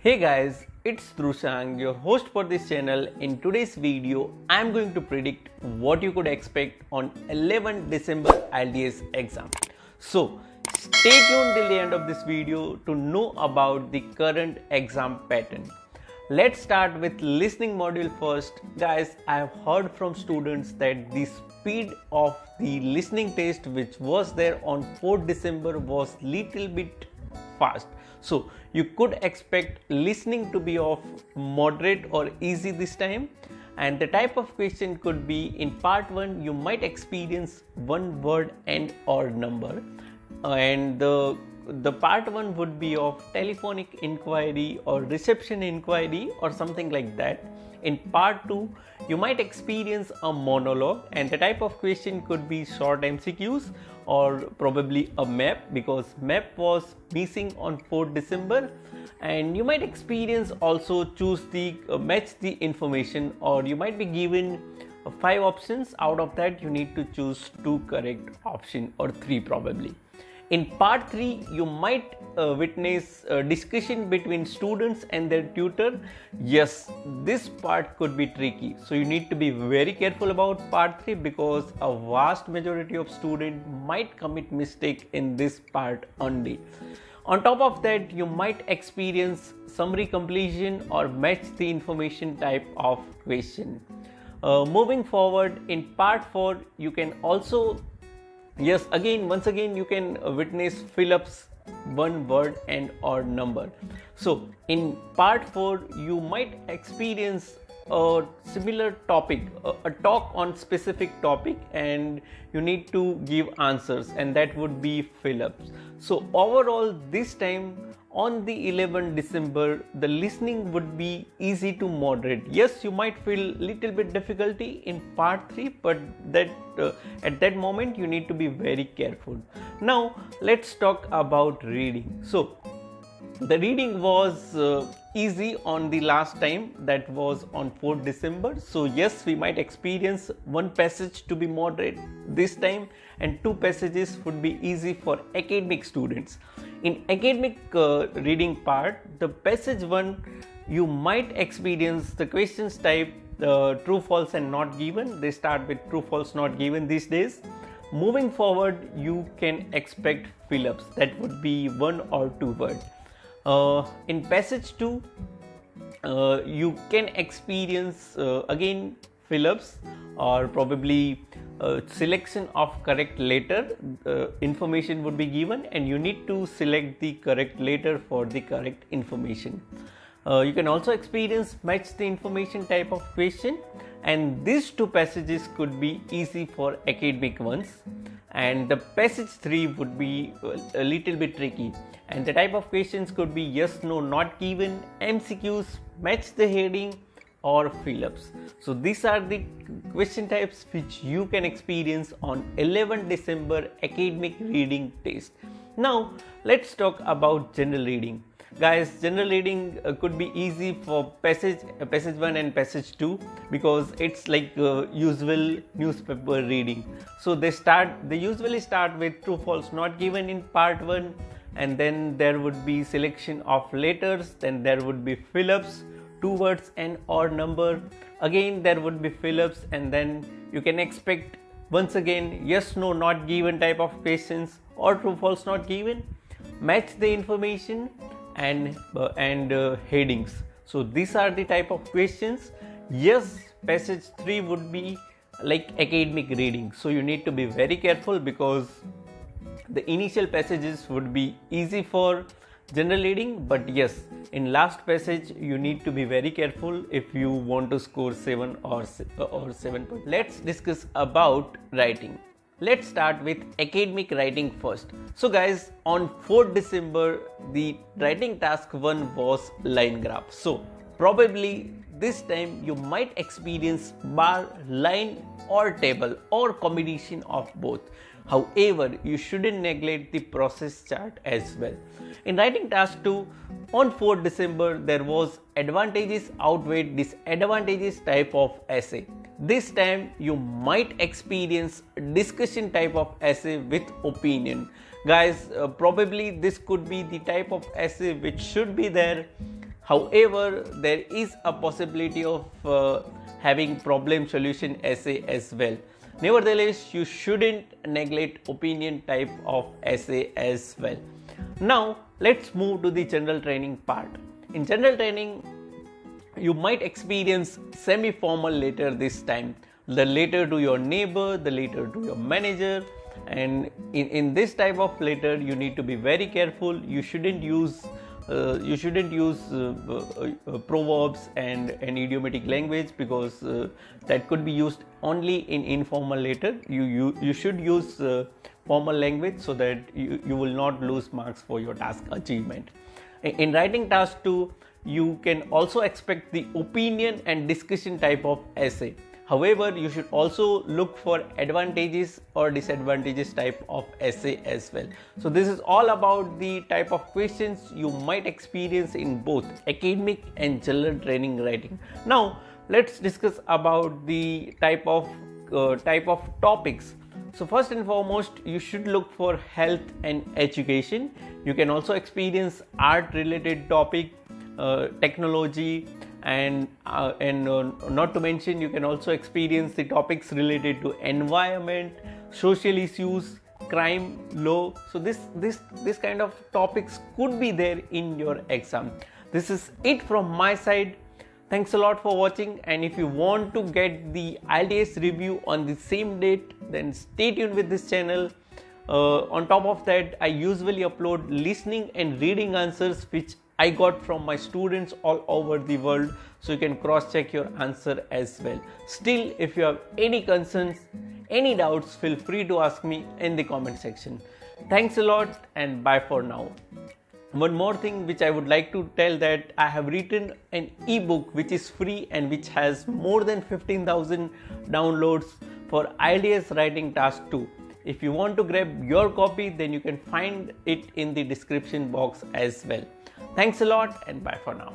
Hey guys, it's Trushang, your host for this channel. In today's video, I'm going to predict what you could expect on 11 December IELTS exam. So, stay tuned till the end of this video to know about the current exam pattern. Let's start with listening module first. Guys, I have heard from students that the speed of the listening test which was there on 4th December was little bit fast. So you could expect listening to be of moderate or easy this time, and the type of question could be in part 1 you might experience one word and or number, and the part 1 would be of telephonic inquiry or reception inquiry or something like that. In part 2 you might experience a monologue, and the type of question could be short MCQs or probably a map, because map was missing on 4th December. And you might experience also choose the match the information, or you might be given 5 options. Out of that you need to choose 2 correct option or 3 probably. In part 3 you might witness a discussion between students and their tutor. Yes, this part could be tricky, so you need to be very careful about part 3 because a vast majority of students might commit mistake in this part only. On top of that, you might experience summary completion or match the information type of question. Moving forward, in part 4 you can also once again you can witness fill-ups one word and or number. So in part 4 you might experience a similar topic, a talk on specific topic, and you need to give answers, and that would be fill-ups. So overall this time on the 11th December the listening would be easy to moderate. Yes, you might feel little bit difficulty in part 3, but that at that moment you need to be very careful. Now let's talk about reading. So the reading was easy on the last time, that was on 4th December. So yes, we might experience one passage to be moderate this time, and 2 passages would be easy for academic students. In academic reading part, the passage 1 you might experience the questions type true, false and not given. They start with true, false, not given these days. Moving forward you can expect fill-ups, that would be 1 or 2 words. In passage 2 you can experience again fill-ups or probably selection of correct letter. Information would be given and you need to select the correct letter for the correct information. You can also experience match the information type of question, and these 2 passages could be easy for academic ones, and the passage 3 would be a little bit tricky, and the type of questions could be yes, no, not given, MCQs, match the heading or fill-ups. So these are the question types which you can experience on 11 December academic reading test. Now let's talk about general reading. Guys, general reading could be easy for passage 1 and passage 2 because it's like usual newspaper reading. So they usually start with true, false, not given in part 1, and then there would be selection of letters, then there would be fill-ups, 2 words and or number, again there would be fill-ups, and then you can expect once again yes, no, not given type of questions or true, false, not given, match the information and headings. So these are the type of questions. Yes, passage 3 would be like academic reading, so you need to be very careful because the initial passages would be easy for general reading, but yes, in last passage you need to be very careful if you want to score 7 or 7 points. Let's discuss about writing. Let's start with academic writing first. So guys, on 4th December the writing task 1 was line graph. So probably this time you might experience bar, line or table or combination of both. However, you shouldn't neglect the process chart as well. In writing task 2 on 4th December there was advantages outweighed disadvantages type of essay. This time you might experience discussion type of essay with opinion. Guys, probably this could be the type of essay which should be there. However, there is a possibility of having problem solution essay as well. Nevertheless, you shouldn't neglect opinion type of essay as well. Now let's move to the general training part. In general training, you might experience semi-formal letter this time. The letter to your neighbor, the letter to your manager, and in this type of letter you need to be very careful. You shouldn't use proverbs and idiomatic language, because that could be used only in informal letter. You should use formal language so that you will not lose marks for your task achievement. In writing task 2, you can also expect the opinion and discussion type of essay. However, you should also look for advantages or disadvantages type of essay as well. So this is all about the type of questions you might experience in both academic and general training writing. Now let's discuss about the type of topics. So first and foremost, you should look for health and education. You can also experience art related topic, technology, and not to mention, you can also experience the topics related to environment, social issues, crime, law. So this kind of topics could be there in your exam. This is it from my side. Thanks a lot for watching, and if you want to get the IELTS review on the same date, then stay tuned with this channel. On top of that, I usually upload listening and reading answers which I got from my students all over the world, so you can cross check your answer as well. Still, if you have any concerns, any doubts, feel free to ask me in the comment section. Thanks a lot, and bye for now. One more thing which I would like to tell, that I have written an ebook which is free and which has more than 15,000 downloads for IELTS writing task 2. If you want to grab your copy, then you can find it in the description box as well. Thanks a lot, and bye for now.